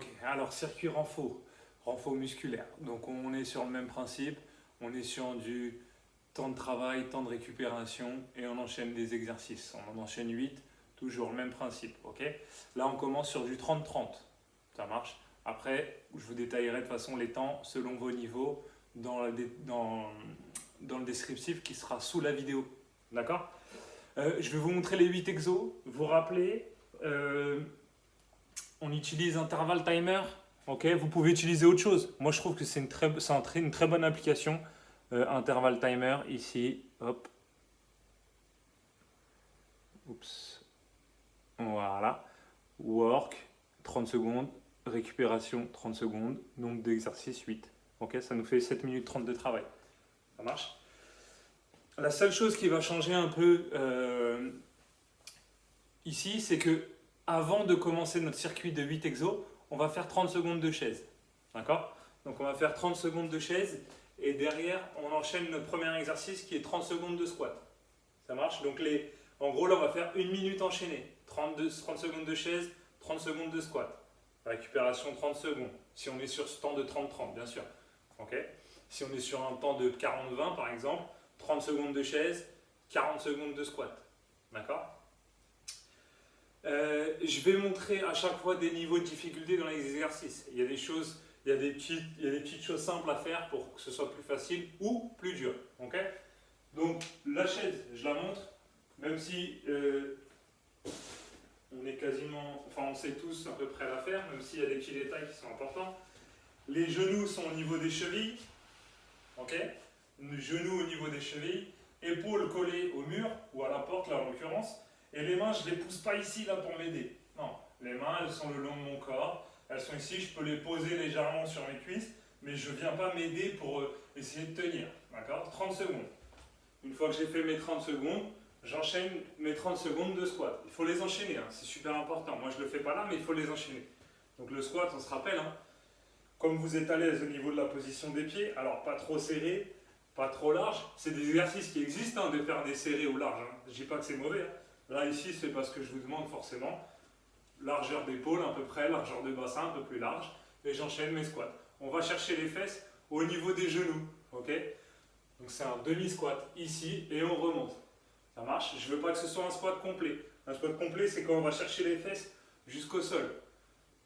Ok, alors circuit renfo musculaire. Donc on est sur le même principe, on est sur du temps de travail, temps de récupération et on enchaîne des exercices. On en enchaîne 8, toujours le même principe. Ok. Là on commence sur du 30-30, ça marche. Après, je vous détaillerai de toute façon les temps selon vos niveaux dans le descriptif qui sera sous la vidéo. D'accord. Je vais vous montrer les 8 exos. Vous rappelez, on utilise intervalle timer. Ok, vous pouvez utiliser autre chose. Moi, je trouve que c'est une très bonne application. Intervalle timer, ici, hop. Oups. Voilà. Work, 30 secondes. Récupération, 30 secondes. Nombre d'exercices, 8. Ok, ça nous fait 7 minutes 30 de travail. Ça marche. La seule chose qui va changer un peu ici, c'est que avant de commencer notre circuit de 8 exos, on va faire 30 secondes de chaise. D'accord. Donc on va faire 30 secondes de chaise et derrière, on enchaîne notre premier exercice qui est 30 secondes de squat. Ça marche. Donc en gros, là, on va faire une minute enchaînée. 30 secondes de chaise, 30 secondes de squat. Récupération 30 secondes. Si on est sur ce temps de 30-30, bien sûr. Ok. Si on est sur un temps de 40-20, par exemple, 30 secondes de chaise, 40 secondes de squat. D'accord. Je vais montrer à chaque fois des niveaux de difficulté dans les exercices. Il y a des petites choses simples à faire pour que ce soit plus facile ou plus dur. Ok. Donc la chaise, je la montre, même si on est quasiment, enfin on sait tous à peu près la faire, même s'il y a des petits détails qui sont importants. Les genoux sont au niveau des chevilles, ok. Genoux au niveau des chevilles, épaules collées au mur ou à la porte là en l'occurrence. Et les mains, je ne les pousse pas ici là pour m'aider. Non, les mains, elles sont le long de mon corps. Elles sont ici, je peux les poser légèrement sur mes cuisses, mais je ne viens pas m'aider pour essayer de tenir. D'accord. 30 secondes. Une fois que j'ai fait mes 30 secondes, j'enchaîne mes 30 secondes de squat. Il faut les enchaîner, hein, c'est super important. Moi, je ne le fais pas là, mais il faut les enchaîner. Donc le squat, on se rappelle, hein, comme vous êtes à l'aise au niveau de la position des pieds, alors pas trop serré, pas trop large. C'est des exercices qui existent, hein, de faire des serrés ou larges. Hein. Je ne dis pas que c'est mauvais. Hein. Là, ici, c'est parce que je vous demande forcément largeur d'épaule à peu près, largeur de bassin un peu plus large, et j'enchaîne mes squats. On va chercher les fesses au niveau des genoux, ok. Donc c'est un demi-squat ici, et on remonte. Ça marche. Je ne veux pas que ce soit un squat complet. Un squat complet, c'est quand on va chercher les fesses jusqu'au sol.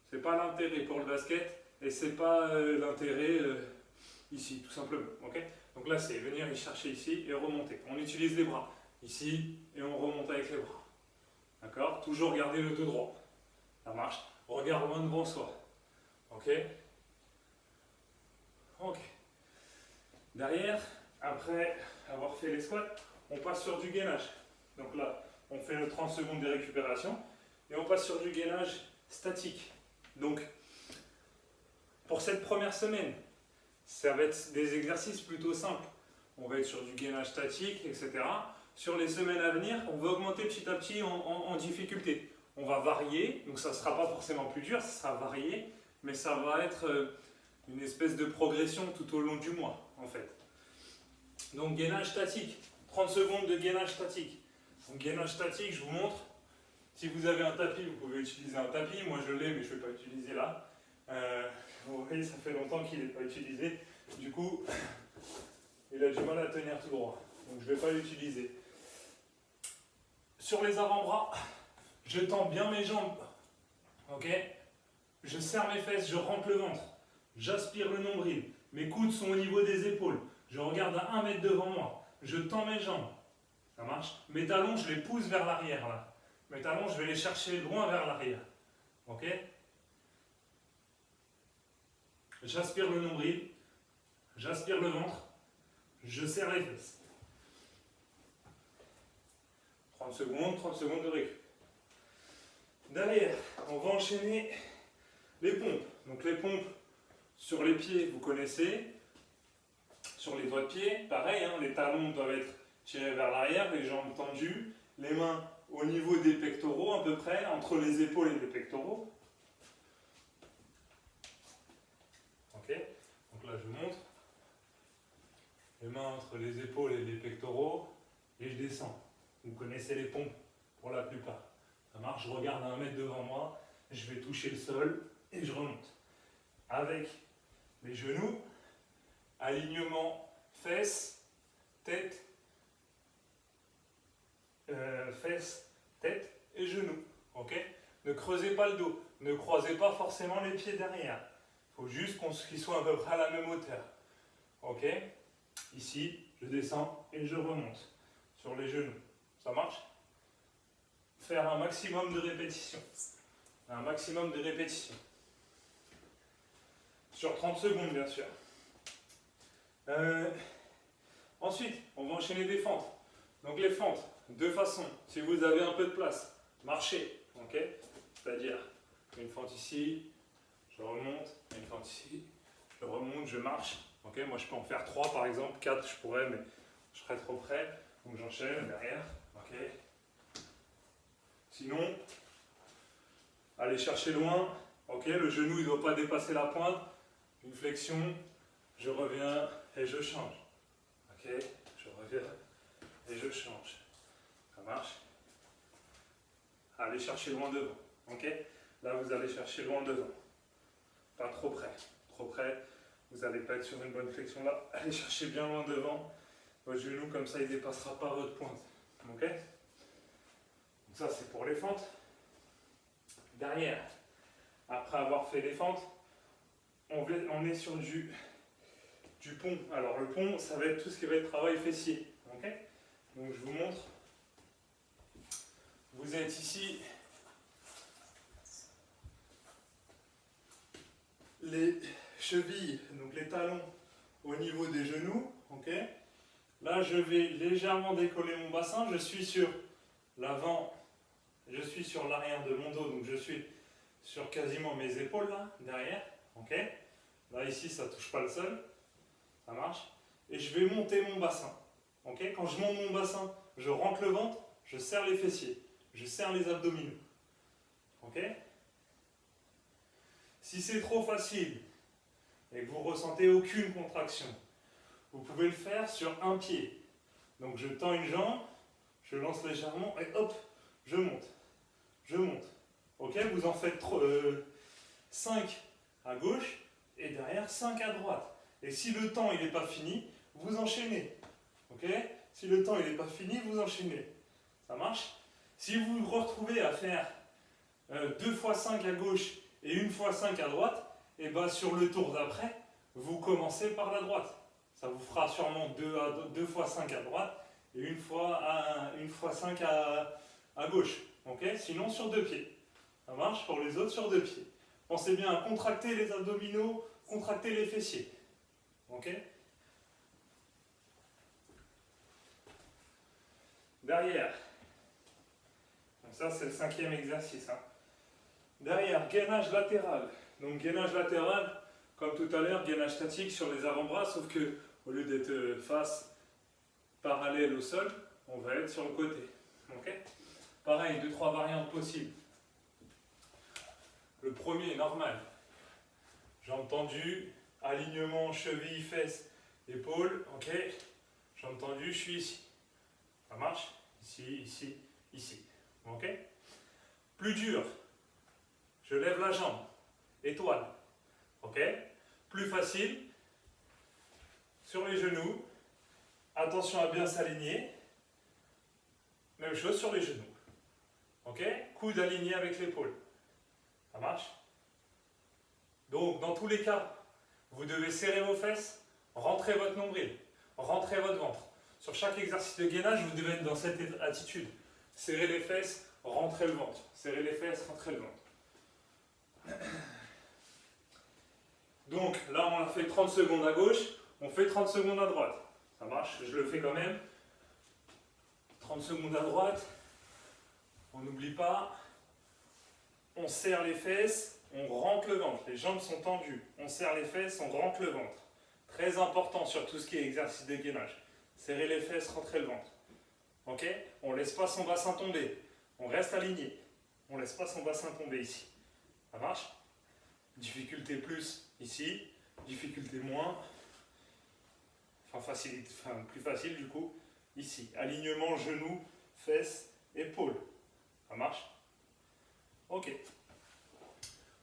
Ce n'est pas l'intérêt pour le basket, et ce n'est pas l'intérêt ici, tout simplement, ok. Donc là, c'est venir les chercher ici et remonter. On utilise les bras ici, et on remonte avec les bras. D'accord. Toujours garder le dos droit. Ça marche. Regard loin devant soi. Ok. Ok. Derrière, après avoir fait les squats, on passe sur du gainage. Donc là, on fait le 30 secondes de récupération et on passe sur du gainage statique. Donc, pour cette première semaine, ça va être des exercices plutôt simples. On va être sur du gainage statique, etc. Sur les semaines à venir, on va augmenter petit à petit en difficulté. On va varier, donc ça ne sera pas forcément plus dur, ça sera varié, mais ça va être une espèce de progression tout au long du mois, en fait. Donc gainage statique, 30 secondes de gainage statique. Donc gainage statique, je vous montre. Si vous avez un tapis, vous pouvez utiliser un tapis. Moi je l'ai, mais je ne vais pas l'utiliser là. Vous voyez, ça fait longtemps qu'il n'est pas utilisé. Du coup, il a du mal à tenir tout droit. Donc je ne vais pas l'utiliser. Sur les avant-bras, je tends bien mes jambes. Ok. Je serre mes fesses, je rentre le ventre. J'aspire le nombril. Mes coudes sont au niveau des épaules. Je regarde à 1 mètre devant moi. Je tends mes jambes. Ça marche. Mes talons, je les pousse vers l'arrière là. Mes talons, je vais les chercher loin vers l'arrière. Ok. J'aspire le nombril. J'aspire le ventre. Je serre les fesses. 30 secondes de récup. Derrière, on va enchaîner les pompes. Donc les pompes sur les pieds, vous connaissez. Sur les doigts de pied, pareil, hein, les talons doivent être tirés vers l'arrière, les jambes tendues, les mains au niveau des pectoraux à peu près, entre les épaules et les pectoraux. Ok, donc là je vous montre. Les mains entre les épaules et les pectoraux, et je descends. Vous connaissez les pompes pour la plupart. Ça marche, je regarde à 1 mètre devant moi, je vais toucher le sol, et je remonte. Avec les genoux, alignement fesses, tête, fesses, tête et genoux. Ok? Ne creusez pas le dos, ne croisez pas forcément les pieds derrière. Il faut juste qu'ils soient à peu près à la même hauteur. Ok? Ici, je descends et je remonte sur les genoux. Ça marche? Faire un maximum de répétitions. Un maximum de répétitions. Sur 30 secondes, bien sûr. Ensuite, on va enchaîner des fentes. Donc les fentes, deux façons. Si vous avez un peu de place, marchez. Ok? C'est-à-dire, une fente ici, je remonte, une fente ici, je remonte, je marche. Ok? Moi, je peux en faire 3 par exemple, 4 je pourrais, mais je serais trop près. Donc j'enchaîne derrière. Ok? Sinon, allez chercher loin. Ok? Le genou, il ne doit pas dépasser la pointe. Une flexion, je reviens et je change. Ok? Je reviens et je change. Ça marche? Allez chercher loin devant. Ok? Là, vous allez chercher loin devant. Pas trop près. Trop près, vous n'allez pas être sur une bonne flexion là. Allez chercher bien loin devant. Votre genou, comme ça, il ne dépassera pas votre pointe. Ok? Donc ça, c'est pour les fentes. Derrière, après avoir fait les fentes, on est sur du pont. Alors, le pont, ça va être tout ce qui va être travail fessier. Ok? Donc, je vous montre. Vous êtes ici. Les chevilles, donc les talons au niveau des genoux, ok. Là, je vais légèrement décoller mon bassin. Je suis sur l'avant, je suis sur l'arrière de mon dos, donc je suis sur quasiment mes épaules là, derrière, ok. Là, ici, ça touche pas le sol, ça marche. Et je vais monter mon bassin, ok. Quand je monte mon bassin, je rentre le ventre, je serre les fessiers, je serre les abdominaux, ok. Si c'est trop facile et que vous ne ressentez aucune contraction, vous pouvez le faire sur un pied. Donc je tends une jambe, je lance légèrement et hop, je monte. Je monte. Ok, vous en faites 5 à gauche et derrière 5 à droite. Et si le temps il n'est pas fini, vous enchaînez. Ok, si le temps il n'est pas fini, vous enchaînez. Ça marche? Si vous vous retrouvez à faire 2 fois 5 à gauche et 1 fois 5 à droite, et bien sur le tour d'après, vous commencez par la droite. Ça vous fera sûrement 2 fois 5 à droite et 1 fois 5 à gauche. Okay, sinon sur 2 pieds. Ça marche pour les autres sur 2 pieds. Pensez bien à contracter les abdominaux, contracter les fessiers. Ok? Derrière. Donc ça c'est le 5e exercice. Hein. Derrière, gainage latéral. Donc gainage latéral, comme tout à l'heure, gainage statique sur les avant-bras, sauf que au lieu d'être face parallèle au sol, on va être sur le côté. Ok? Pareil, 2-3 variantes possibles. Le premier, normal. Jambes tendues, alignement, cheville, fesses, épaules. Ok? Jambes tendues, je suis ici. Ça marche? Ici, ici, ici. Ok? Plus dur. Je lève la jambe. Étoile. Ok? Plus facile. Sur les genoux. Attention à bien s'aligner. Même chose sur les genoux. Ok? Coude aligné avec l'épaule. Ça marche? Donc, dans tous les cas, vous devez serrer vos fesses, rentrer votre nombril, rentrer votre ventre. Sur chaque exercice de gainage, vous devez être dans cette attitude. Serrer les fesses, rentrer le ventre. Serrer les fesses, rentrer le ventre. Donc, là, on a fait 30 secondes à gauche, on fait 30 secondes à droite. Ça marche? Je le fais quand même. 30 secondes à droite. On n'oublie pas. On serre les fesses, on rentre le ventre. Les jambes sont tendues. On serre les fesses, on rentre le ventre. Très important sur tout ce qui est exercice de gainage. Serrer les fesses, rentrer le ventre. Ok? On ne laisse pas son bassin tomber. On reste aligné. On ne laisse pas son bassin tomber ici. Ça marche? Difficulté plus ici. Difficulté moins. Enfin, plus facile du coup. Ici. Alignement, genoux, fesses, épaules. Ça marche? Ok.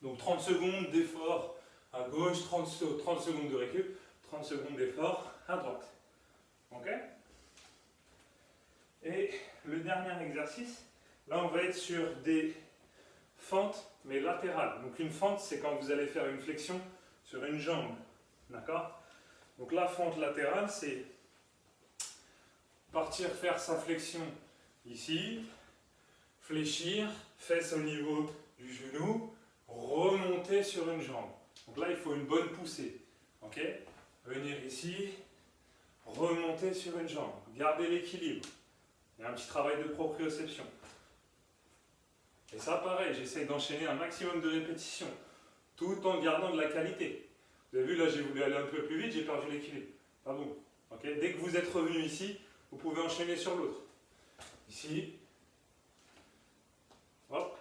Donc 30 secondes d'effort à gauche, 30 secondes de récup, 30 secondes d'effort à droite. Ok? Et le dernier exercice, là on va être sur des fentes mais latérales. Donc une fente, c'est quand vous allez faire une flexion sur une jambe. D'accord? Donc la fente latérale, c'est partir faire sa flexion ici, fléchir, fesses au niveau du genou, remonter sur une jambe. Donc là, il faut une bonne poussée. Ok? Venir ici, remonter sur une jambe. Garder l'équilibre. Il y a un petit travail de proprioception. Et ça, pareil, j'essaie d'enchaîner un maximum de répétitions, tout en gardant de la qualité. Vous avez vu, là, j'ai voulu aller un peu plus vite, j'ai perdu l'équilibre. Pas bon. Okay? Dès que vous êtes revenu ici, vous pouvez enchaîner sur l'autre. Ici, hop,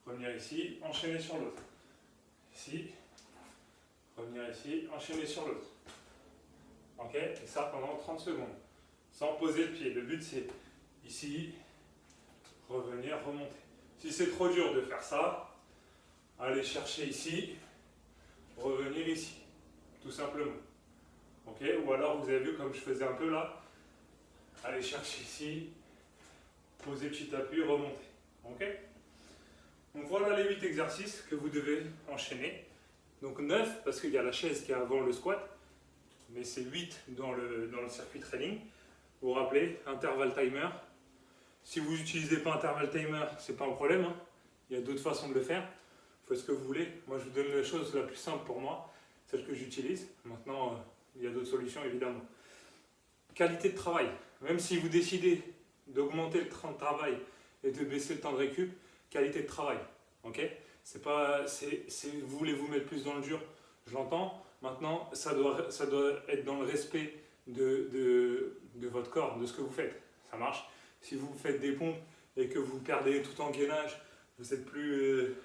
revenir ici, enchaîner sur l'autre. Ici, revenir ici, enchaîner sur l'autre. Ok? Et ça pendant 30 secondes, sans poser le pied. Le but, c'est ici, revenir, remonter. Si c'est trop dur de faire ça, allez chercher ici, revenir ici, tout simplement. Ok? Ou alors vous avez vu comme je faisais un peu là, allez chercher ici, poser petit appui, remonter. Ok? Donc voilà les 8 exercices que vous devez enchaîner. Donc 9 parce qu'il y a la chaise qui est avant le squat, mais c'est 8 dans le circuit training. Vous vous rappelez, intervalle timer. Si vous n'utilisez pas intervalle timer, c'est pas un problème. Hein. Il y a d'autres façons de le faire. Faites ce que vous voulez. Moi, je vous donne la chose la plus simple pour moi, celle que j'utilise. Maintenant, il y a d'autres solutions, évidemment. Qualité de travail. Même si vous décidez d'augmenter le temps de travail et de baisser le temps de récup, qualité de travail. Ok? C'est pas, vous voulez vous mettre plus dans le dur, je l'entends. Maintenant, ça doit être dans le respect de votre corps, de ce que vous faites. Ça marche. Si vous faites des pompes et que vous perdez tout en gainage, vous n'êtes plus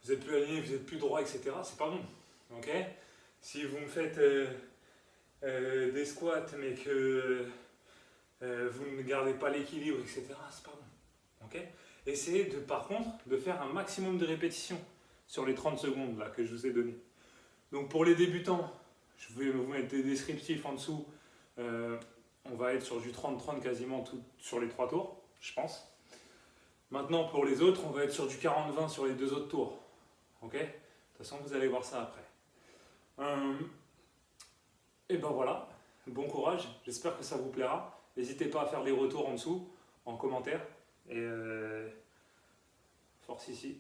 aligné, vous n'êtes plus droit, etc., c'est pas bon. Ok? Si vous me faites des squats mais que vous ne gardez pas l'équilibre, etc., c'est pas bon. Ok? Essayez par contre de faire un maximum de répétitions sur les 30 secondes là, que je vous ai donné. Donc pour les débutants, je vais vous mettre des descriptifs en dessous. On va être sur du 30-30 quasiment sur les 3 tours, je pense. Maintenant pour les autres, on va être sur du 40-20 sur les 2 autres tours. Ok? De toute façon, vous allez voir ça après. Et ben voilà, bon courage, j'espère que ça vous plaira. N'hésitez pas à faire des retours en dessous, en commentaire. Et force ici.